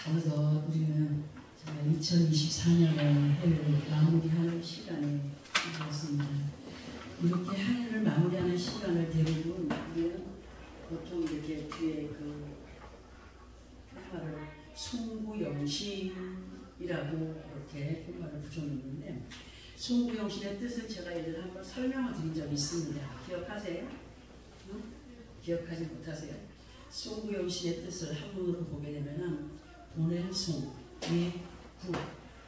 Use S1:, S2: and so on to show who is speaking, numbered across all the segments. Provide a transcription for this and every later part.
S1: 어느덧 우리는 2024년의 해를 마무리하는 시간이 되었습니다. 이렇게 한 해를 마무리하는 시간을 대부분 우리는 보통 이렇게 뒤에 그 표말을 송구영신이라고 이렇게 표말을 붙여놓는데, 송구영신의 뜻을 제가 예전에 한번 설명을 드린 적이 있습니다. 기억하세요? 응? 기억하지 못하세요? 송구영신의 뜻을 한문으로 보게 되면은 보낼 송, 구,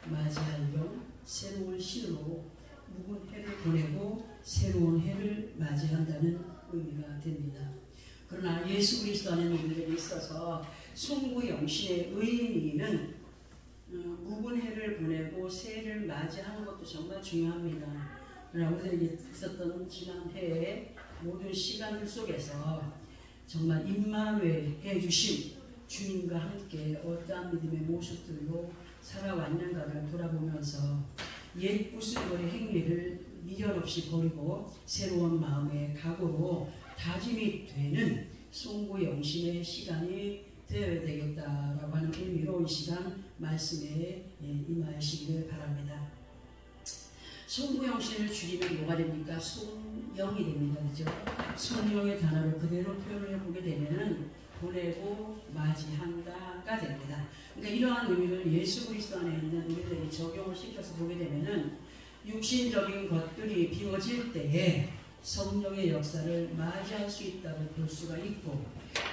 S1: 맞이할 경, 새로운 신으로 묵은 해를 보내고 새로운 해를 맞이한다는 의미가 됩니다. 그러나 예수 그리스도 안에 우리들에 있어서 송구영신의 의미는 묵은 해를 보내고 새해를 맞이하는 것도 정말 중요합니다. 그러나 우리들에게 있었던 지난 해의 모든 시간들 속에서 정말 임마누엘 해주심, 주님과 함께 어떠한 믿음의 모습들로 살아왔는가를 돌아보면서 옛 구슬거리 행위를 미련 없이 버리고 새로운 마음의 각오로 다짐이 되는 송구영신의 시간이 되어야 되겠다라고 하는 의미로 이 시간 말씀에 임하시기를 바랍니다. 송구영신을 줄이면 뭐가 됩니까? 송영이 됩니다. 그죠? 송영의 단어를 그대로 표현을 해보게 되면은 보내고 맞이한다가 됩니다. 그러니까 이러한 의미를 예수 그리스도 안에 있는 우리들이 적용을 시켜서 보게 되면은 육신적인 것들이 비워질 때에 성령의 역사를 맞이할 수 있다고 볼 수가 있고,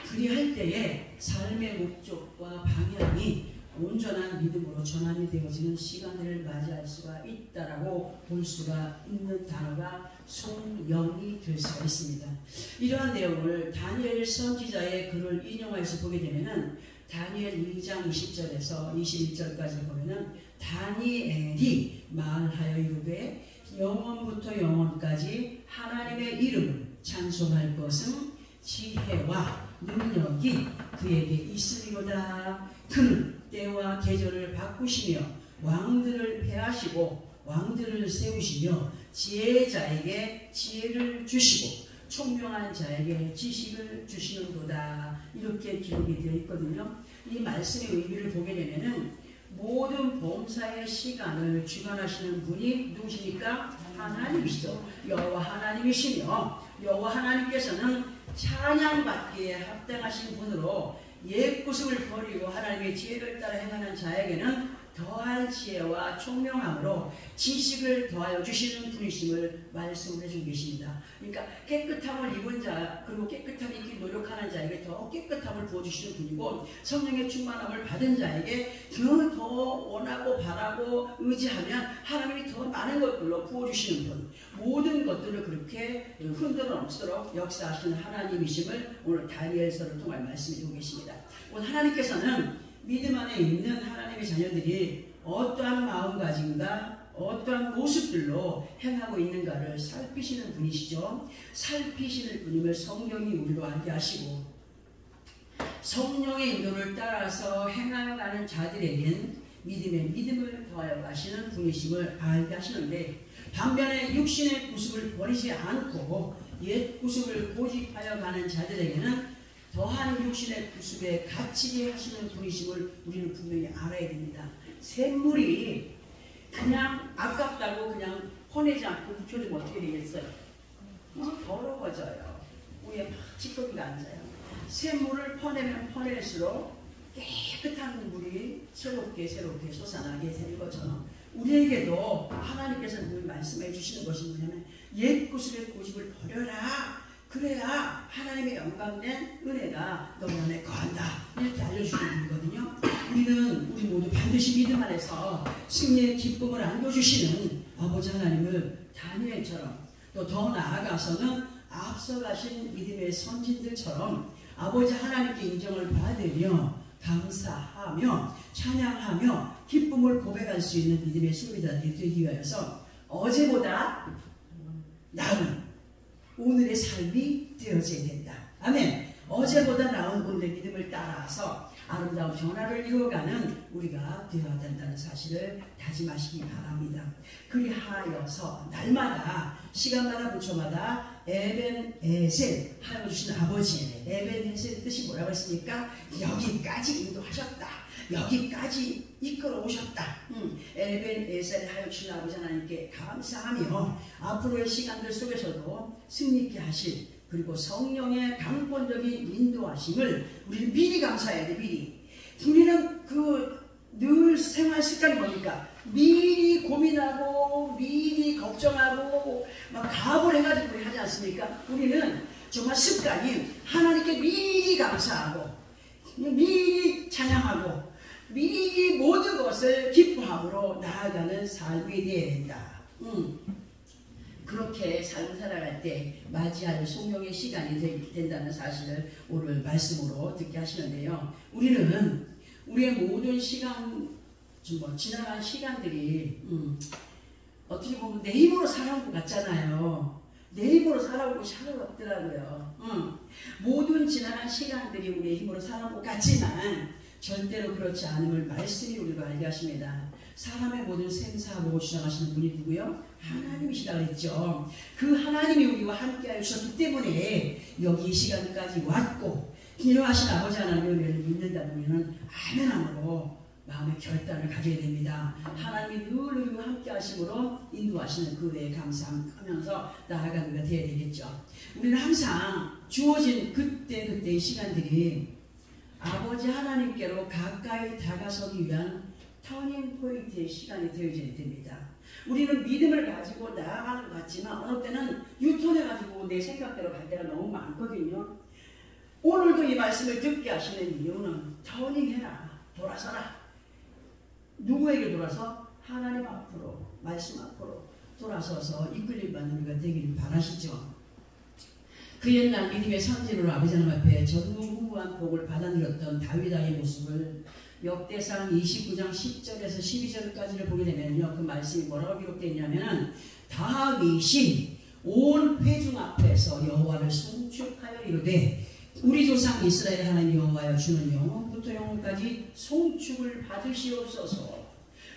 S1: 그리할 때에 삶의 목적과 방향이 온전한 믿음으로 전환이 되어지는 시간들을 맞이할 수가 있다라고 볼 수가 있는 단어가 송영이 될 수가 있습니다. 이러한 내용을 다니엘 선지자의 글을 인용해서 보게 되면은 다니엘 2장 20절에서 21절까지 보면은 다니엘이 말하여 이르되 영원부터 영원까지 하나님의 이름을 찬송할 것은 지혜와 능력이 그에게 있으리로다. 그는 때와 계절을 바꾸시며 왕들을 폐하시고 왕들을 세우시며 지혜자에게 지혜를 주시고 총명한 자에게 지식을 주시는도다. 이렇게 기록이 되어 있거든요. 이 말씀의 의미를 보게 되면은 모든 범사의 시간을 주관하시는 분이 누구십니까? 하나님이시죠. 여호와 하나님이시며, 여호와 하나님께서는 찬양받기에 합당하신 분으로 옛 구습을 버리고 하나님의 지혜를 따라 행하는 자에게는 더한 지혜와 총명함으로 지식을 더하여 주시는 분이심을 말씀을 해주고 계십니다. 그러니까 깨끗함을 입은 자, 그리고 깨끗함을 입기 노력하는 자에게 더 깨끗함을 부어주시는 분이고, 성령의 충만함을 받은 자에게 더 원하고 바라고 의지하면 하나님이 더 많은 것들로 부어주시는 분, 모든 것들을 그렇게 흔들어 넘치도록 역사하시는 하나님이심을 오늘 다니엘서를 통해 말씀해주고 계십니다. 오늘 하나님께서는 믿음 안에 있는 하나님의 자녀들이 어떠한 마음가짐과 어떠한 모습들로 행하고 있는가를 살피시는 분이시죠. 살피시는 분임을 성경이 우리로 알게 하시고, 성령의 인도를 따라서 행하여가는 자들에겐 믿음에 믿음을 더하여 가시는 분이심을 알게 하시는데, 반면에 육신의 구습을 버리지 않고 옛 구습을 고집하여 가는 자들에게는 더한 육신의 구습에 갇히게 하시는 분이심을 우리는 분명히 알아야 됩니다. 샘물이 그냥 아깝다고 그냥 퍼내지 않고 묻혀두면 어떻게 되겠어요? 더러워져요. 위에 막 찌꺼기가 앉아요. 샘물을 퍼내면 퍼낼수록 깨끗한 물이 새롭게 솟아나게 되는 것처럼 우리에게도 하나님께서 늘 말씀해 주시는 것이 뭐냐면 옛 구습의 고집을 버려라. 그래야 하나님의 영광된 은혜가 너희 안에 거한다. 이렇게 알려주는 분이거든요. 우리 모두 반드시 믿음 안에서 승리의 기쁨을 안겨주시는 아버지 하나님을 다니엘처럼, 또 더 나아가서는 앞서가신 믿음의 선진들처럼 아버지 하나님께 인정을 받으며 감사하며 찬양하며 기쁨을 고백할 수 있는 믿음의 소유자들이 되기 위하여서 어제보다 나은 오늘의 삶이 되어져야 된다. 아멘. 어제보다 나은 오늘의 믿음을 따라서 아름다운 변화를 이루어가는 우리가 되어야 된다는 사실을 다짐하시기 바랍니다. 그리하여서 날마다 시간마다 부처마다 에벤에셀 하여 주신 아버지, 에벤에셀의 뜻이 뭐라고 했습니까? 여기까지 인도하셨다. 여기까지 이끌어 오셨다. 에벤에셀 하여 주신 아버지 하나님께 감사하며 앞으로의 시간들 속에서도 승리케 하실, 그리고 성령의 강권적인 인도하심을 우리는 미리 감사해야 돼. 미리. 우리는 늘 생활 습관이 뭡니까? 미리 고민하고 미리 걱정하고 막 가업을 해가지고 우리 하지 않습니까? 우리는 정말 습관이 하나님께 미리 감사하고 미리 찬양하고 미리 모든 것을 기뻐함으로 나아가는 삶이 되어야 된다. 그렇게 삶을 살아갈 때 맞이할 성령의 시간이 된다는 사실을 오늘 말씀으로 듣게 하시는데요. 우리는 우리의 모든 시간, 지나간 시간들이 어떻게 보면 내 힘으로 살아온 것 같잖아요. 내 힘으로 살아온 것이 하나도 없더라고요. 모든 지나간 시간들이 우리의 힘으로 살아온 것 같지만 절대로 그렇지 않음을 말씀이 우리가 알게 하십니다. 사람의 모든 생사하고 주장하시는 분이 누구요? 하나님이시다 그랬죠. 그 하나님이 우리와 함께 하셨기 때문에 여기 이 시간까지 왔고, 기도하신 아버지 하나님을 믿는다 보면 아멘함으로 마음의 결단을 가져야 됩니다. 하나님이 늘 우리와 함께 하심으로 인도하시는 그 은혜에 감사하면서 나아가는 우리가 되어야 되겠죠. 우리는 항상 주어진 그때의 시간들이 아버지 하나님께로 가까이 다가서기 위한 터닝 포인트의 시간이 되어져야 됩니다. 우리는 믿음을 가지고 나아가는 것 같지만 어느 때는 유턴해가지고 내 생각대로 갈 때가 너무 많거든요. 오늘도 이 말씀을 듣게 하시는 이유는 터닝해라, 돌아서라. 누구에게 돌아서? 하나님 앞으로, 말씀 앞으로 돌아서서 이끌림 받는 우리가 되기를 바라시죠. 그 옛날 믿음의 상징으로 아버지 하나님 앞에 전무후무한 복을 받아들였던 다윗의 모습을 역대상 29장 10절에서 12절까지를 보게 되면요, 그 말씀이 뭐라고 기록되어 있냐면, 다윗이 온 회중 앞에서 여호와를 송축하여 이르되 우리 조상 이스라엘 하나님 여호와여, 주는 영원부터 영원까지 송축을 받으시옵소서.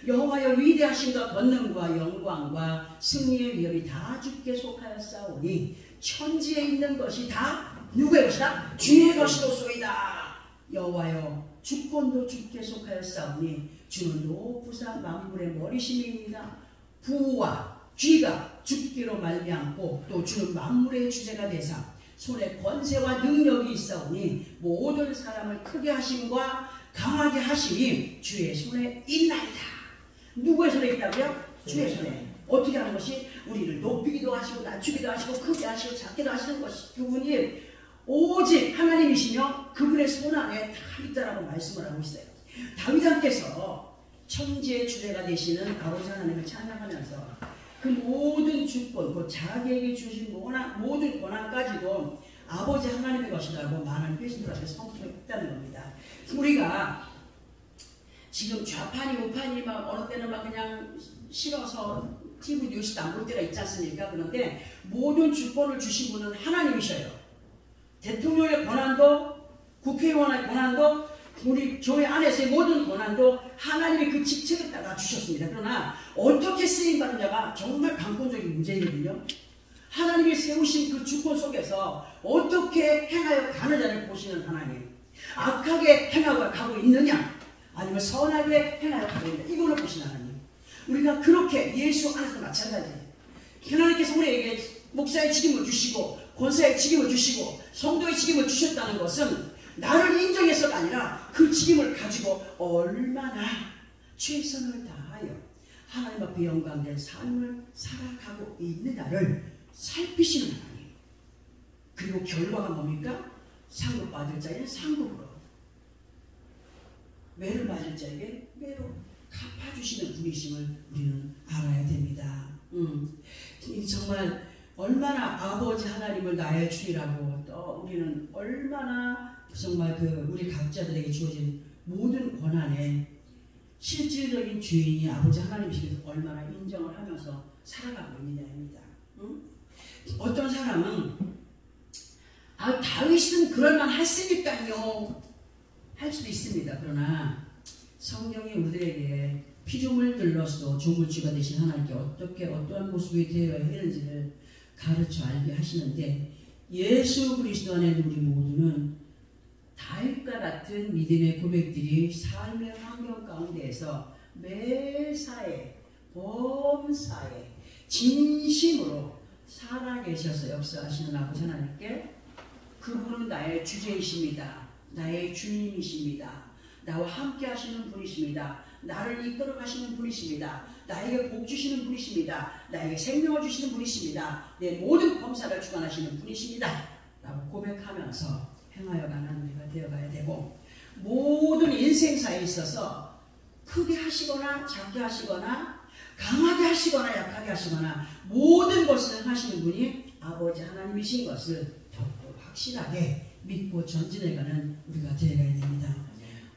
S1: 여호와여, 위대하심과 권능과 영광과 승리의 위엄이 다 주께 속하였사오니 천지에 있는 것이 다 누구의 것이다? 주의 것이로소이다. 여호와여, 주권도 주께 속하였사오니 주는 높으사 만물의 머리심입니다. 부와 쥐가 주께로 말미암고 또 주는 만물의 주제가 되사 손에 권세와 능력이 있사오니 모든 사람을 크게 하심과 강하게 하심이 주의 손에 있나이다. 누구의 손에 있다고요? 주의 손에. 어떻게 하는 것이? 우리를 높이기도 하시고 낮추기도 하시고 크게 하시고 작게도 하시는 것이 그분이 오직 하나님이시며 그분의 손 안에 다 있다라고 말씀을 하고 있어요. 다윗께서 천지의 주제가 되시는 아버지 하나님을 찬양하면서 그 모든 주권, 그 자기에게 주신 모든 권한까지도 아버지 하나님의 것이라고 많은 회신들한테 선포했다는 겁니다. 우리가 지금 좌판이 우판이 막 어느 때는 막 그냥 싫어서 TV 뉴스도 안 볼 때가 있지 않습니까? 그런데 모든 주권을 주신 분은 하나님이셔요. 대통령의 권한도, 국회의원의 권한도, 우리 교회 안에서의 모든 권한도 하나님의 그 직책을 따라 주셨습니다. 그러나 어떻게 쓰임받느냐가 정말 강권적인 문제이거든요. 하나님이 세우신 그 주권 속에서 어떻게 행하여 가느냐를 보시는 하나님. 악하게 행하고 가고 있느냐, 아니면 선하게 행하여 가고 있느냐, 이걸로 보시는 하나님. 우리가 그렇게 예수 안에서 마찬가지예요. 하나님께서 우리에게 목사의 직임을 주시고 권사의 직임을 주시고 성도의 직임을 주셨다는 것은 나를 인정해서가 아니라 그 직임을 가지고 얼마나 최선을 다하여 하나님 앞에 영광된 삶을 살아가고 있느냐를 살피시는 하나님. 그리고 결과가 뭡니까? 상급 받을 자에는 상급으로, 매를 맞을 자에게 매로 갚아주시는 분이심을 우리는 알아야 됩니다. 정말 얼마나 아버지 하나님을 나의 주이라고, 또 우리는 얼마나 정말 우리 각자들에게 주어진 모든 권한의 실질적인 주인이 아버지 하나님이시길 얼마나 인정을 하면서 살아가고 있느냐입니다. 어떤 사람은 다윗은 그럴만 했으니까요 할 수도 있습니다. 그러나 성경이 우리들에게 피조물 들러서 조물주가 되신 하나님께 어떠한 모습이 되어야 하는지를 가르쳐 알게 하시는데, 예수 그리스도 안에 우리 모두는 다 다윗과 같은 믿음의 고백들이 삶의 환경 가운데에서 매사에 범사에 진심으로 살아계셔서 역사하시는 아버지 하나님께 그분은 나의 주제이십니다. 나의 주님이십니다. 나와 함께 하시는 분이십니다. 나를 이끌어 가시는 분이십니다. 나에게 복 주시는 분이십니다. 나에게 생명을 주시는 분이십니다. 내 모든 범사를 주관하시는 분이십니다. 라고 고백하면서 행하여가는 우리가 되어가야 되고, 모든 인생사에 있어서 크게 하시거나 작게 하시거나 강하게 하시거나 약하게 하시거나 모든 것을 하시는 분이 아버지 하나님이신 것을 더욱더 확실하게 믿고 전진해가는 우리가 되어가야 됩니다.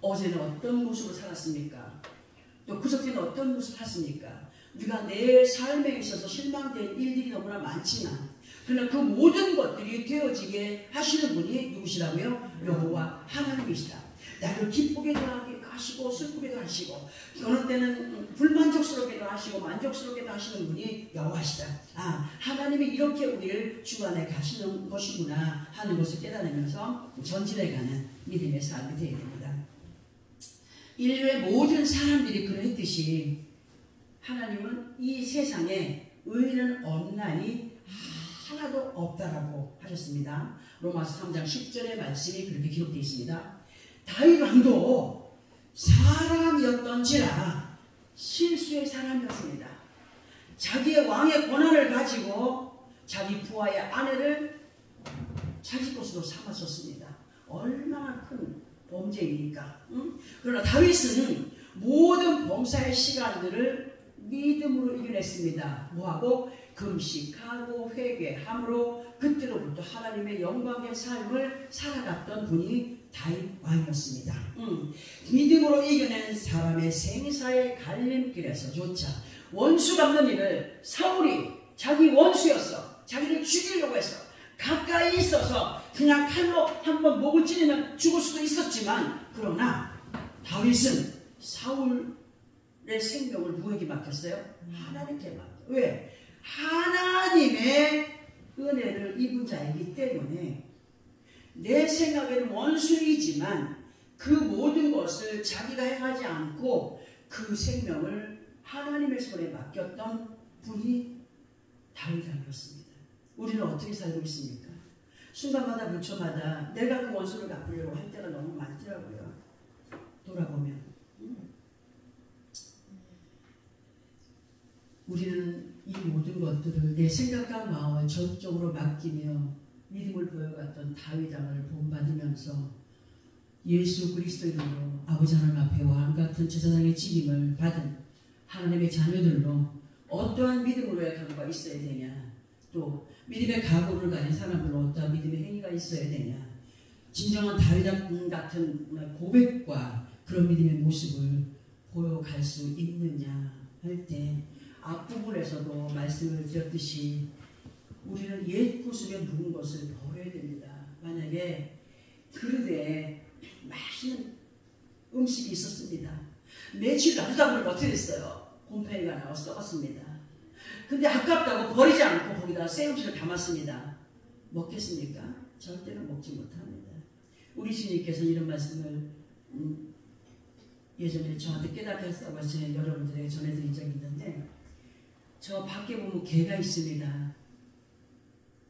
S1: 어제는 어떤 모습으로 살았습니까? 또 그저께는 어떤 모습을 살았습니까? 우리가 내 삶에 있어서 실망된 일들이 너무나 많지만, 그러나 그 모든 것들이 되어지게 하시는 분이 누구시라고요? 여호와 하나님이시다. 나를 기쁘게도 하시고 슬프게도 하시고 어느 때는 불만족스럽게도 하시고 만족스럽게도 하시는 분이 여호와시다. 아, 하나님이 이렇게 우리를 주관해 가시는 것이구나 하는 것을 깨달으면서 전진해가는 믿음의 삶이 되어야 됩니다. 인류의 모든 사람들이 그랬듯이 하나님은 이 세상에 의인은 없나니 하나도 없다라고 하셨습니다. 로마서 3장 10절의 말씀이 그렇게 기록되어 있습니다. 다윗 왕도 사람이었던지라 실수의 사람이었습니다. 자기의 왕의 권한을 가지고 자기 부하의 아내를 자기 것으로 삼았었습니다. 얼마나 큰 범죄입니까? 응? 그러나 다윗은 모든 범사의 시간들을 믿음으로 이겨냈습니다. 뭐하고? 금식하고 회개함으로 그때로부터 하나님의 영광의 삶을 살아갔던 분이 다윗 왕이었습니다. 믿음으로 이겨낸 사람의 생사의 갈림길에서조차 원수 갚는 일을 사울이 자기 원수였어. 자기를 죽이려고 했어. 가까이 있어서 그냥 칼로 한번 목을 찌르면 죽을 수도 있었지만, 그러나 다윗은 사울의 생명을 누구에게 맡겼어요? 하나님께 맡겼어요. 왜? 하나님의 은혜를 입은 자이기 때문에 내 생각에는 원수이지만 그 모든 것을 자기가 행하지 않고 그 생명을 하나님의 손에 맡겼던 분이 다윗 왕이었습니다. 우리는 어떻게 살고 있습니까? 순간마다 물초마다 내가 그 원수를 갚으려고 할 때가 너무 많더라고요. 돌아보면 우리는 이 모든 것들을 내 생각과 마음을 전적으로 맡기며 믿음을 보여갔던 다윗 왕을 본받으면서 예수 그리스도 이름으로 아버지 하나님 앞에 왕 같은 제사장의 직임을 받은 하나님의 자녀들로 어떠한 믿음으로의 각오가 있어야 되냐, 또 믿음의 각오를 가진 사람들로 어떠한 믿음의 행위가 있어야 되냐, 진정한 다윗 왕 같은 고백과 그런 믿음의 모습을 보여갈 수 있느냐 할 때 앞부분에서도 말씀을 드렸듯이 우리는 옛 구습에 묵은 것을 버려야 됩니다. 만약에 그릇에 맛있는 음식이 있었습니다. 며칠 놔두다 보니까 어떻게 됐어요? 곰팡이가 나와 썩었습니다. 근데 아깝다고 버리지 않고 거기다 새 음식을 담았습니다. 먹겠습니까? 절대로 먹지 못합니다. 우리 주님께서 이런 말씀을 예전에 저한테 깨닫게 했다고 제가 여러분들에게 전해드린 적이 있는데, 저 밖에 보면 개가 있습니다.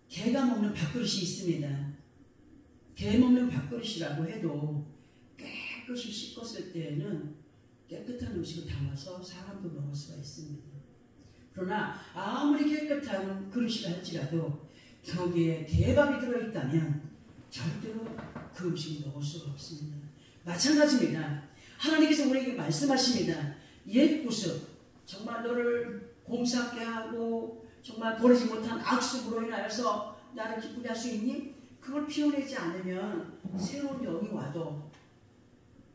S1: 개가 먹는 밥그릇이 있습니다. 개 먹는 밥그릇이라고 해도 깨끗이 씻었을 때에는 깨끗한 음식을 담아서 사람도 먹을 수가 있습니다. 그러나 아무리 깨끗한 그릇이라 할지라도 거기에 개밥이 들어있다면 절대로 그 음식을 먹을 수가 없습니다. 마찬가지입니다. 하나님께서 우리에게 말씀하십니다. 옛 구습, 정말 너를 곰삭게 하고 정말 버리지 못한 악습으로 인하여서 나를 기쁘게 할 수 있니? 그걸 피워내지 않으면 새로운 영이 와도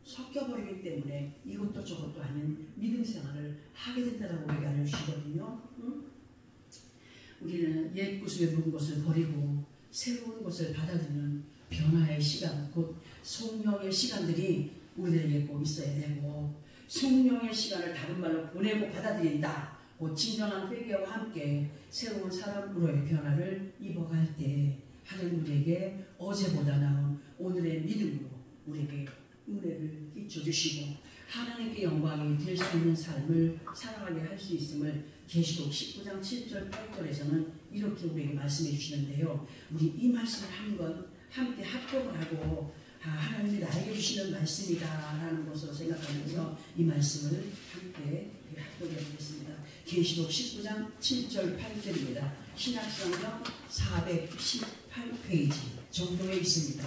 S1: 섞여버리기 때문에 이것도 저것도 아닌 믿음 생활을 하게 된다고 우리가 알려주시거든요. 우리는 옛 구습에 묵은 것을 버리고 새로운 것을 받아들이는 변화의 시간, 곧 성령의 시간들이 우리들에게 꼭 있어야 되고, 성령의 시간을 다른 말로 보내고 받아들인다. 곧 진정한 회개와 함께 새로운 사람으로의 변화를 입어갈 때 하나님 우리에게 어제보다 나은 오늘의 믿음으로 우리에게 은혜를 끼쳐주시고 하나님께 영광이 될 수 있는 삶을 살아가게 할 수 있음을 계시록 19장 7절 8절에서는 이렇게 우리에게 말씀해 주시는데요. 우리 이 말씀을 한번 함께 합독을 하고 하나님이 나에게 주시는 말씀이다 라는 것으로 생각하면서 이 말씀을 함께 합독해 보겠습니다. 계시록 19장 7절 8절입니다. 신약성경 418페이지 정도에 있습니다.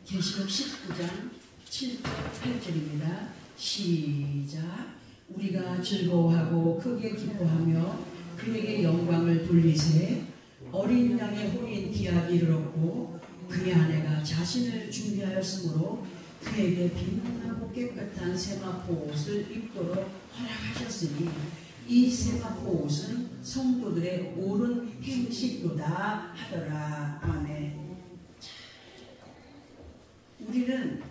S1: 계시록 19장 7절 8절입니다. 시작. 우리가 즐거워하고 크게 기뻐하며 그에게 영광을 돌리세. 어린 양의 혼인 기약이 이르렀고 그의 아내가 자신을 준비하였으므로 그에게 빛나고 깨끗한 세마포 옷을 입도록 허락하셨으니 이 세마포 옷은 성도들의 옳은 행실로다 하더라. 아멘. 우리는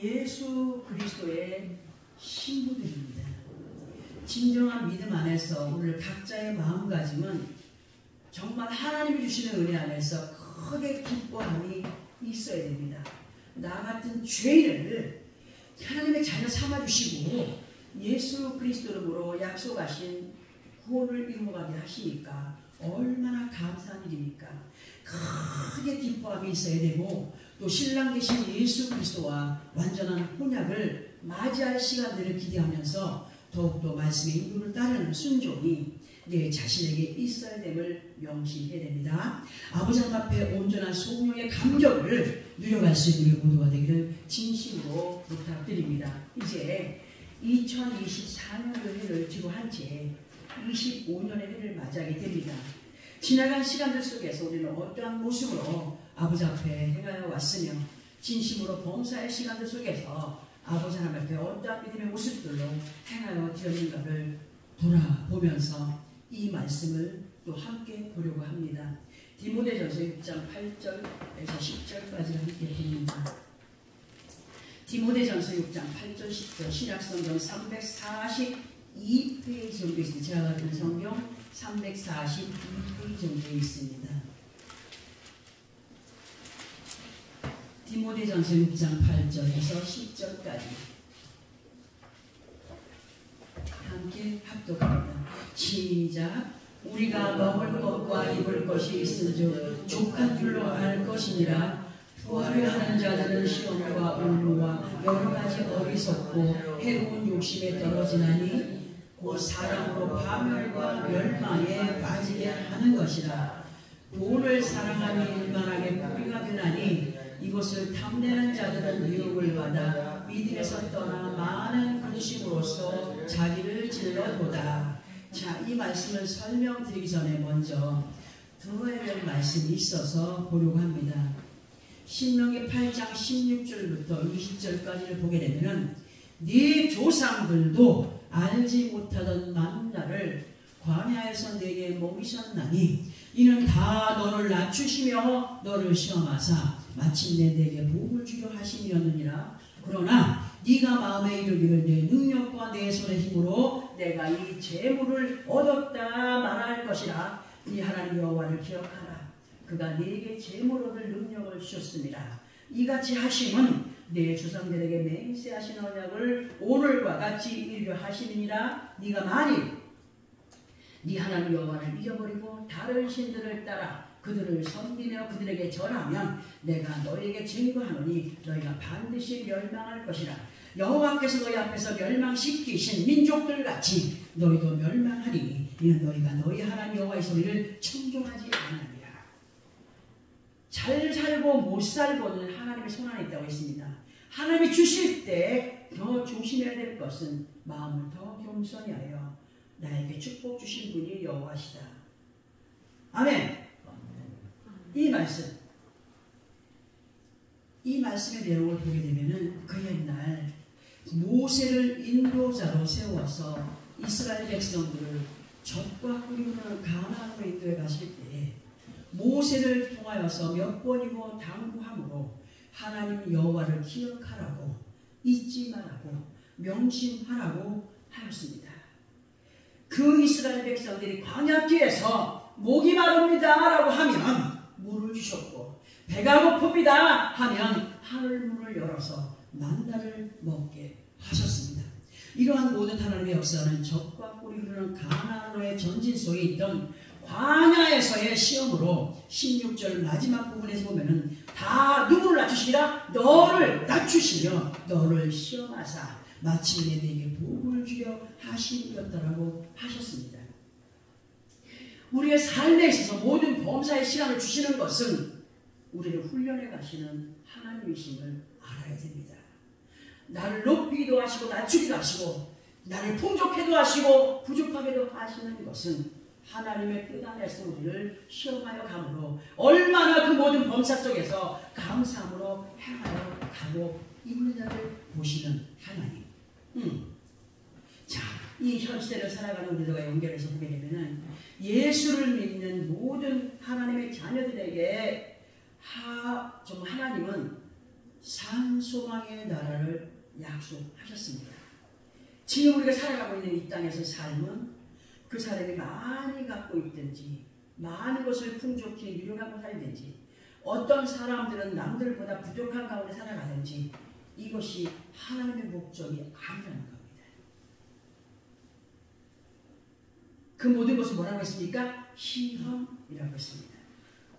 S1: 예수 그리스도의 신부들입니다. 진정한 믿음 안에서 오늘 각자의 마음가짐은 정말 하나님이 주시는 은혜 안에서 크게 기뻐함이 있어야 됩니다. 나 같은 죄인을 하나님의 자녀 삼아주시고 예수 그리스도 이름으로 약속하신 구원을 이루어가게 하시니까 얼마나 감사한 일입니까? 크게 기뻐함이 있어야 되고 또 신랑 되신 예수 그리스도와 완전한 혼약을 맞이할 시간들을 기대하면서 더욱더 말씀의 인도를 따르는 순종이 내 자신에게 있어야 됨을 명심해야 됩니다. 아버지 앞에 온전한 성령의 감격을 누려갈 수 있는 모두가 되기를 진심으로 부탁드립니다. 이제 2024년의 해를 지루한 채 25년의 해를 맞이하게 됩니다. 지나간 시간들 속에서 우리는 어떠한 모습으로 아버지 앞에 행하여 왔으며 진심으로 봉사의 시간들 속에서 아버지 하나님 앞에 어떠한 믿음의 모습들로 행하여 되었는가를 돌아보면서 이 말씀을 또 함께 보려고 합니다. 디모데전서 6장 8절에서 10절까지 함께 봅니다. 디모데전서 6장 8절 10절 신약성경 342페이지 정도 있습니다. 제가 가진 성경 342페이지 정도에 있습니다. 디모데전서 6장 8절에서 10절까지 함께 합독합니다. 시작. 우리가 먹을 것과 입을 것이 있은즉 족한 줄로 알 것이니라. 부활을 하는 자들은 시험과 올무와 여러 가지 어리석고 해로운 욕심에 떨어지나니 곧 사랑으로 파멸과 멸망에 빠지게 하는 것이라. 돈을 사랑하니 일만하게 뿌리가 되나니 이것을 탐내는 자들은 유혹을 받아 믿음에서 떠나 많은 근심으로써 자기를 질러보다. 자, 이 말씀을 설명드리기 전에 먼저 들어야 될 말씀이 있어서 보려고 합니다. 신명기 8장 16절부터 20절까지를 보게 되면 네 조상들도 알지 못하던 만나를 광야에서 내게 먹이셨나니 이는 다 너를 낮추시며 너를 시험하사 마침내 내게 복을 주려 하심이었느니라. 그러나 네가 마음에 이르기를 내 능력과 내 손의 힘으로 내가 이 재물을 얻었다 말할 것이라. 네 하나님 여호와를 기억하라. 그가 네게 재물 얻을 능력을 주셨습니다. 이같이 하심은 내 조상들에게 맹세하신 언약을 오늘과 같이 이루려 하심이니라. 네가 만일 네 하나님 여호와를 잊어버리고 다른 신들을 따라 그들을 섬기며 그들에게 절하면 내가 너희에게 증거하노니 너희가 반드시 멸망할 것이라. 여호와께서 너희 앞에서 멸망시키신 민족들같이 너희도 멸망하리니 이는 너희가 너희 하나님 여호와의 소리를 청종하지 않으리라. 잘 살고 못 살고는 하나님의 손 안에 있다고 했습니다. 하나님이 주실 때 더 조심해야 될 것은 마음을 더 겸손히 하여 나에게 축복 주신 분이 여호와시다. 아멘. 이 말씀의 내용을 보게 되면은 그 옛날 모세를 인도자로 세워서 이스라엘 백성들을 젖과 꿀이 흐르는 가나안으로 인도해 가실 때에 모세를 통하여서 몇 번이고 당부함으로 하나님 여호와를 기억하라고, 잊지 말라고, 명심하라고 하였습니다. 그 이스라엘 백성들이 광야 뒤에서 목이 마릅니다 라고 하면 물을 주셨고 배가 고픕니다 하면 하늘문을 열어서 만나를 먹게 하셨습니다. 이러한 모든 하나님의 역사는 적과 꿀이 흐르는 가나안의 전진 속에 있던 광야에서의 시험으로 16절 마지막 부분에서 보면은 다 누구를 낮추시라? 너를 낮추시며 너를 시험하사 마침내 내게 복을 주려 하심이었다라고 하셨습니다. 우리의 삶에 있어서 모든 범사의 시간을 주시는 것은 우리를 훈련해 가시는 하나님이심을 알아야 됩니다. 나를 높이기도 하시고 낮추기도 하시고 나를 풍족해도 하시고 부족하게도 하시는 것은 하나님의 뜻 안에서 우리를 시험하여 가므로 얼마나 그 모든 범사 속에서 감사함으로 행하여 가고 있느냐를 보시는 하나님. 자, 이 현 시대를 살아가는 우리들과 연결해서 보게 되면은 예수를 믿는 모든 하나님의 자녀들에게 정말 하나님은 산소망의 나라를 약속하셨습니다. 지금 우리가 살아가고 있는 이 땅에서 삶은 그 사람이 많이 갖고 있든지 많은 것을 풍족히 누려가고 살든지 어떤 사람들은 남들보다 부족한 가운데 살아가든지 이것이 하나님의 목적이 아니라는 겁니다. 그 모든 것을 뭐라고 했습니까? 시험이라고 했습니다.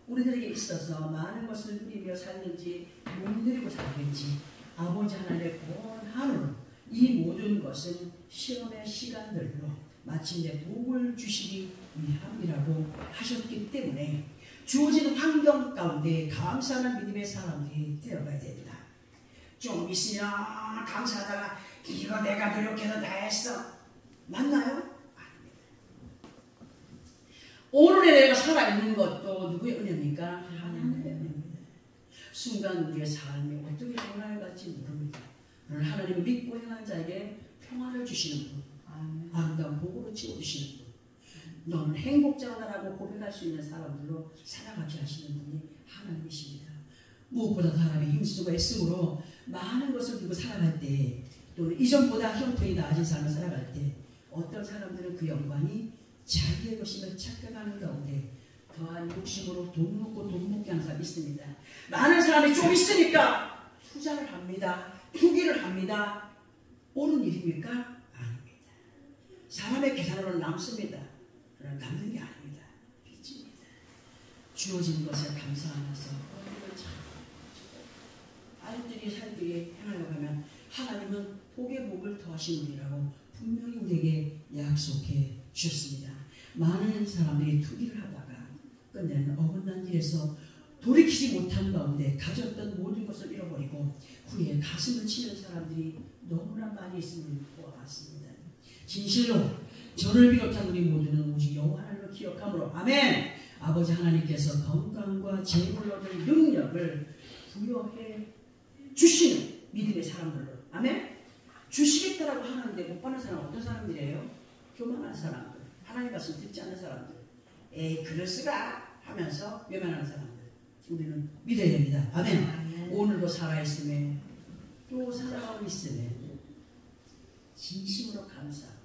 S1: 우리들에게 있어서 많은 것을 누리며 살는지 못 누리고 살든지 아버지 하나님의 권한으로 이 모든 것은 시험의 시간들로 마침내 복을 주시기 위함이라고 하셨기 때문에 주어진 환경 가운데 감사하는 믿음의 사람들이 되어가야 됩니다. 좀 있으면 감사하다가 이거 내가 노력해서 다 했어. 맞나요? 오늘의 내가 살아있는 것도 누구의 은혜입니까? 하나님의 은혜입니다. 순간 우리의 삶이 어떻게 변화를 갈지 모릅니다. 하나님을 믿고 행한 자에게 평안을 주시는 분, 아름다운 복으로 채워주시는 분, 너는 행복자라고 고백할 수 있는 사람들로 살아가게 하시는 분이 하나님이십니다. 무엇보다 사람이 힘쓰고 애쓰므로 많은 것을 두고 살아갈 때 또는 이전보다 형편이 나아진 삶을 살아갈 때 어떤 사람들은 그 영광이 자기의 것임을 착각하는 가운데 더한 욕심으로 돈 먹고 돈 먹게 하는 사람이 있습니다. 많은 사람이 좀 있으니까 투자를 합니다. 투기를 합니다. 옳은 일입니까? 아닙니다. 사람의 계산으로는 남습니다. 그러나 남는 게 아닙니다. 빚집니다. 주어진 것에 감사하면서 어디를 참 알들이 살들이 행하여 가면 하나님은 복의 복을 더하시느니라고 분명히 우리에게 약속해 주셨습니다. 많은 사람들이 투기를 하다가 끝내는 어긋난 일에서 돌이키지 못한 가운데 가졌던 모든 것을 잃어버리고 후에 가슴을 치는 사람들이 너무나 많이 있음을 보아봤습니다. 진실로 저를 비롯한 우리 모두는 오직 여호와 하나님을 기억함으로 아멘. 아버지 하나님께서 건강과 재물을 얻을 능력을 부여해 주시는 믿음의 사람들로 아멘. 주시겠다라고 하는데 못 받는 사람은 어떤 사람들이에요? 교만한 사람들, 하나님 말씀 듣지 않는 사람들, 에이 그럴 수가 하면서 외면하는 사람들. 우리는 믿어야 됩니다. 아멘. 오늘도 살아있음에 또 살아가고 있음에 진심으로 감사하고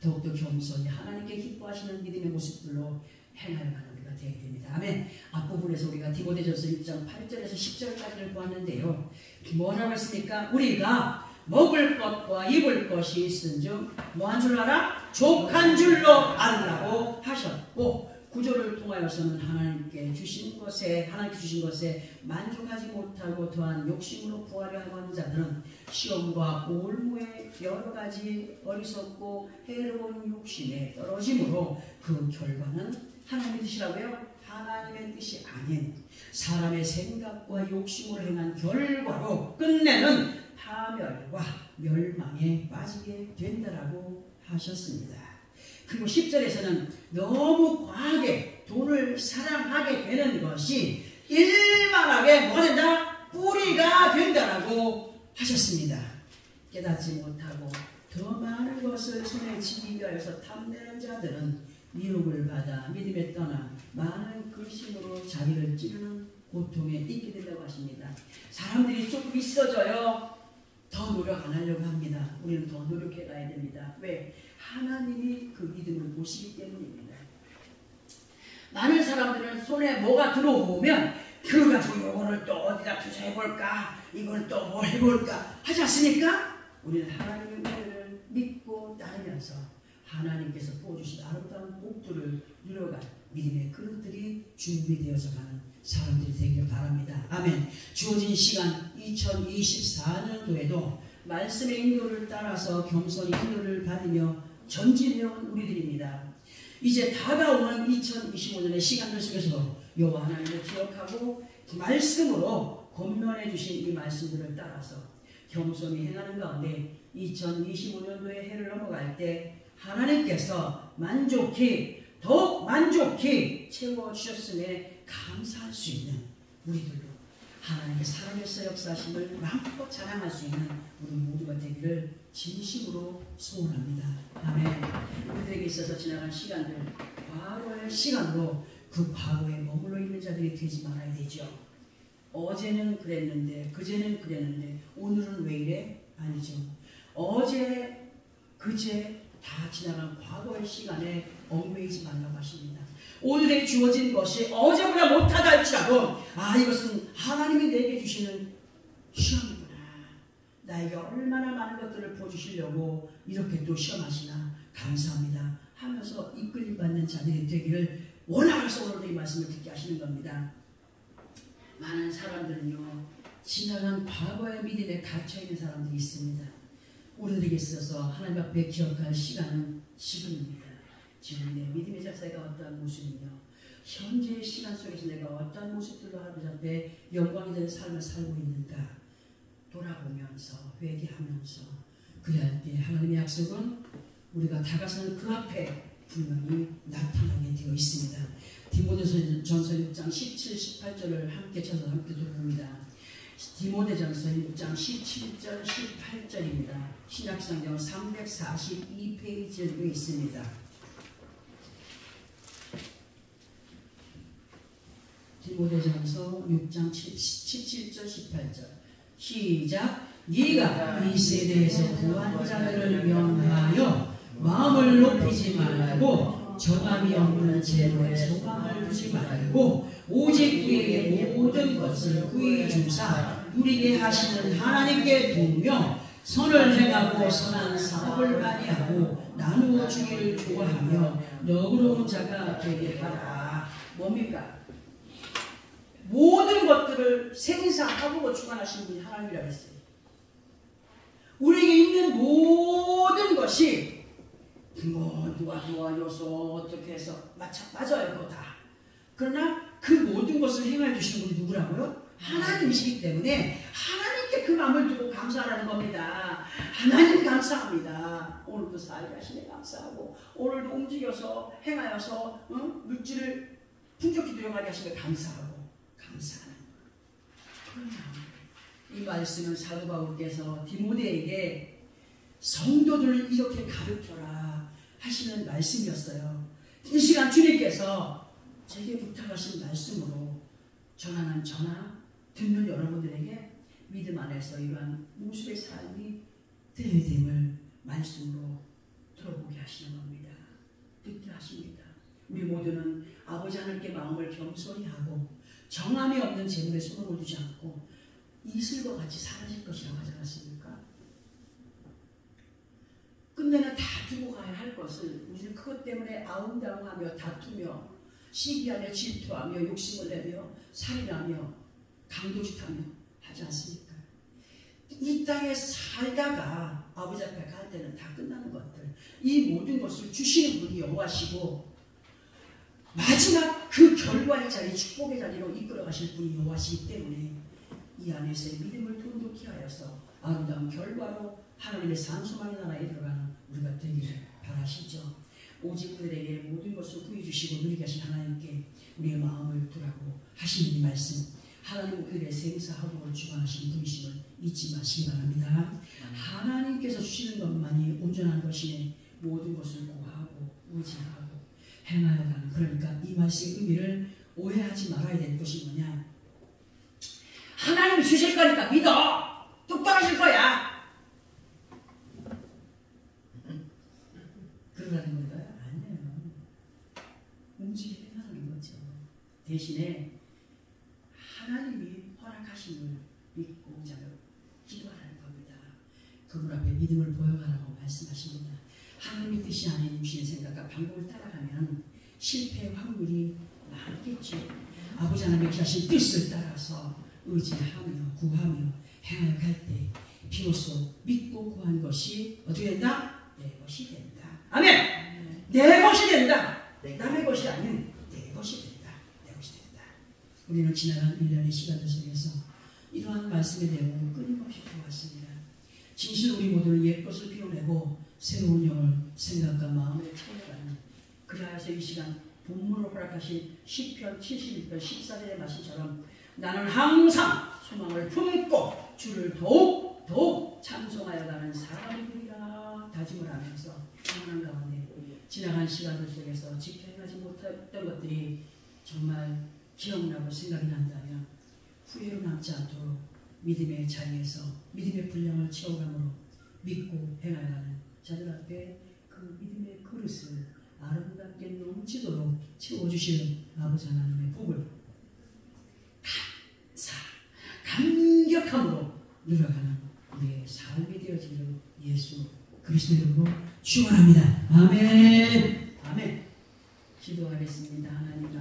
S1: 더욱더 겸손히 하나님께 기뻐하시는 믿음의 모습들로 행하여가는 우리가 되어야 됩니다. 아멘. 앞부분에서 우리가 디모데전서 1장 8절에서 10절까지를 보았는데요. 뭐라고 했습니까? 우리가 먹을 것과 입을 것이 있은즉 뭐한 줄 알아? 족한 줄로 알라고 하셨고 9절을 통하여서는 하나님께 주신 것에 만족하지 못하고 더한 욕심으로 구하려 하는 자들은 시험과 올무의 여러 가지 어리석고 해로운 욕심에 떨어지므로 그 결과는 하나님의 뜻이라고요? 하나님의 뜻이 아닌 사람의 생각과 욕심으로 행한 결과로 끝내는 파멸과 멸망에 빠지게 된다라고 하셨습니다. 그리고 10절에서는 너무 과하게 돈을 사랑하게 되는 것이 일만하게 뭐가 된다? 뿌리가 된다라고 하셨습니다. 깨닫지 못하고 더 많은 것을 손에 쥐기 위하여서 탐내는 자들은 미혹을 받아 믿음에 떠나 많은 근심으로 자기를 찌르는 고통에 있게 된다고 하십니다. 사람들이 조금 있어져요. 더 노력 안 하려고 합니다. 우리는 더 노력해 가야 됩니다. 왜? 하나님이 그 믿음을 보시기 때문입니다. 많은 사람들은 손에 뭐가 들어오면 그거 가지고 요거를 또 어디다 투자해볼까, 이걸 또 뭘 해볼까 하지 않습니까? 우리는 하나님의 은혜를 믿고 따르면서 하나님께서 부어주신 아름다운 복들을 누려갈 믿음의 그릇들이 준비되어져 가는 사람들이 되기를 바랍니다. 아멘. 주어진 시간 2024년도에도 말씀의 인도를 따라서 겸손히 인도를 받으며 전진해온 우리들입니다. 이제 다가오는 2025년의 시간들 속에서 여호와 하나님을 기억하고 말씀으로 권면해 주신 이 말씀들을 따라서 겸손히 행하는 가운데 2025년도의 해를 넘어갈 때 하나님께서 더욱 만족히 채워주셨음에 감사할 수 있는 우리들도 하나님의 살아계서 역사하심을 마음껏 자랑할 수 있는 우리 모두가 되기를 진심으로 소원합니다. 아멘. 우리들에게 있어서 지나간 시간들, 과거의 시간으로 그 과거에 머물러 있는 자들이 되지 말아야 되죠. 어제는 그랬는데, 그제는 그랬는데, 오늘은 왜 이래? 아니죠. 어제, 그제 다 지나간 과거의 시간에 얽매이지 말라고 하십니다. 오늘에 주어진 것이 어제보다 못하다 할지라도 이것은 하나님이 내게 주시는 시험이구나. 나에게 얼마나 많은 것들을 보여주시려고 이렇게 또 시험하시나 감사합니다 하면서 이끌림 받는 자들이 되기를 원하셔서 오늘도 이 말씀을 듣게 하시는 겁니다. 많은 사람들은요, 지나간 과거의 믿음에 갇혀있는 사람들이 있습니다. 우리들에게 있어서 하나님 앞에 기억할 시간은 지금입니다. 지금 내 믿음의 자세가 어떠한 모습이며 현재의 시간 속에서 내가 어떠한 모습들로 하나님 앞에 영광이 되는 삶을 살고 있는가 돌아보면서 회개하면서 그래야 때 하나님의 약속은 우리가 다가서는 그 앞에 분명히 나타나게 되어 있습니다. 디모데전서 6장 17, 18절을 함께 쳐서 함께 봅니다. 디모데전서 6장 17절, 18절입니다. 신약성경 342페이지에 있습니다. 디모데전서 6장 17절 18절 시작. 네가 이 세대에서 구한 자들을 명하여 마음을 높이지 말고 정함이 없는 재물에 소망을 두지 말고 오직 우리에게 모든 것을 구히 주사 우리에게 하시는 하나님께 두며 선을 행하고 선한 사업을 많이 하고 나누어 주기를 좋아하며 너그러운 자가 되게 하라. 뭡니까? 모든 것들을 생사하고 주관하시는 분이 하나님이라고 했어요. 우리에게 있는 모든 것이 누가 도와줘서 어떻게 해서 맞아요. 그거 다. 그러나 그 모든 것을 행해 주시는 분이 누구라고요? 하나님이시기 때문에 하나님께 그 마음을 두고 감사하라는 겁니다. 하나님 감사합니다. 오늘도 살게 하시네 감사하고 오늘도 움직여서 행하여서 물질을 풍족히 들여가게 하시네 감사하고 감사하는 그런 마음. 이 말씀은 사도 바울께서 디모데에게 성도들을 이렇게 가르쳐라 하시는 말씀이었어요. 이 시간 주님께서 제게 부탁하신 말씀으로 전하는 전하 듣는 여러분들에게 믿음 안에서 이러한 모습의 삶이 되어야 됨을 말씀으로 들어보게 하시는 겁니다. 듣게 하십니다. 우리 모두는 아버지 하나님께 마음을 겸손히 하고 정함이 없는 재물에 손을 두지 않고 이슬과 같이 사라질 것이라고 하지 않았습니까? 끝내는 다 두고 가야 할 것을 우리는 그것 때문에 아웅다웅하며 다투며 시기하며 질투하며 욕심을 내며 살인하며 강도짓하며 하지 않습니까? 이 땅에 살다가 아버지 앞에 갈 때는 다 끝나는 것들 이 모든 것을 주시는 분이 여호와시고 마지막 그 결과의 자리 축복의 자리로 이끌어 가실 분이 여호와시기 때문에 이 안에서의 믿음을 돈독히 하여서 아름다운 결과로 하나님의 산소망의 나라에 들어가는 우리가 되기를 바라시죠. 오직 그들에게 모든 것을 구해주시고 누리게 하신 하나님께 우리의 마음을 두라고 하시는 이 말씀 하나님 그들의 생사하복을 주관하시는 분이심을 잊지 마시기 바랍니다. 하나님께서 주시는 것만이 온전한 것이니 모든 것을 구하고 의지하고 행하여 가는 그러니까 이 말씀의 의미를 오해하지 말아야 될 것이 뭐냐 하나님이 주실 거니까 믿어 뚝 떨어질 거야 그러라는 건가요? 아니에요. 움직이게 하는 거죠. 대신에 그분 앞에 믿음을 보여가라고 말씀하십니다. 하나님의 뜻이 아닌 육신의 생각과 방법을 따라가면 실패의 확률이 많겠죠. 아버지 하나님의 하신 뜻을 따라서 의지하며 구하며 행하여 갈 때 비로소 믿고 구한 것이 어떻게 된다? 내 것이 된다. 아멘! 내 것이 된다. 남의 것이 아닌 내 것이 된다. 내 것이 된다. 우리는 지나간 1년의 시간들 속에서 이러한 말씀의 내용을 끊임없이 보았습니다. 진실 우리 모두는 옛것을 비워내고 새로운 영을 생각과 마음에 채워가는, 그리하여서 이 시간 본문으로 허락하신 시편 71편 14절의 말씀처럼 나는 항상 소망을 품고 주를 더욱 찬송하여 가는 사람이 되리라 다짐을 하면서 평안한 가운데 지나간 시간들 속에서 지켜 행하지 못했던 것들이 정말 기억나고 생각이 난다면 후회로 남지 않도록 믿음의 자리에서 믿음의 분량을 채워감으로 믿고 행하여가는 자들 앞에 그 믿음의 그릇을 아름답게 넘치도록 채워주시는 아버지 하나님의 복을 감격함으로 누려가는 우리의 삶이 되어지기를 예수 그리스도의 이름으로 축원합니다. 아멘. 아멘. 기도하겠습니다. 하나님.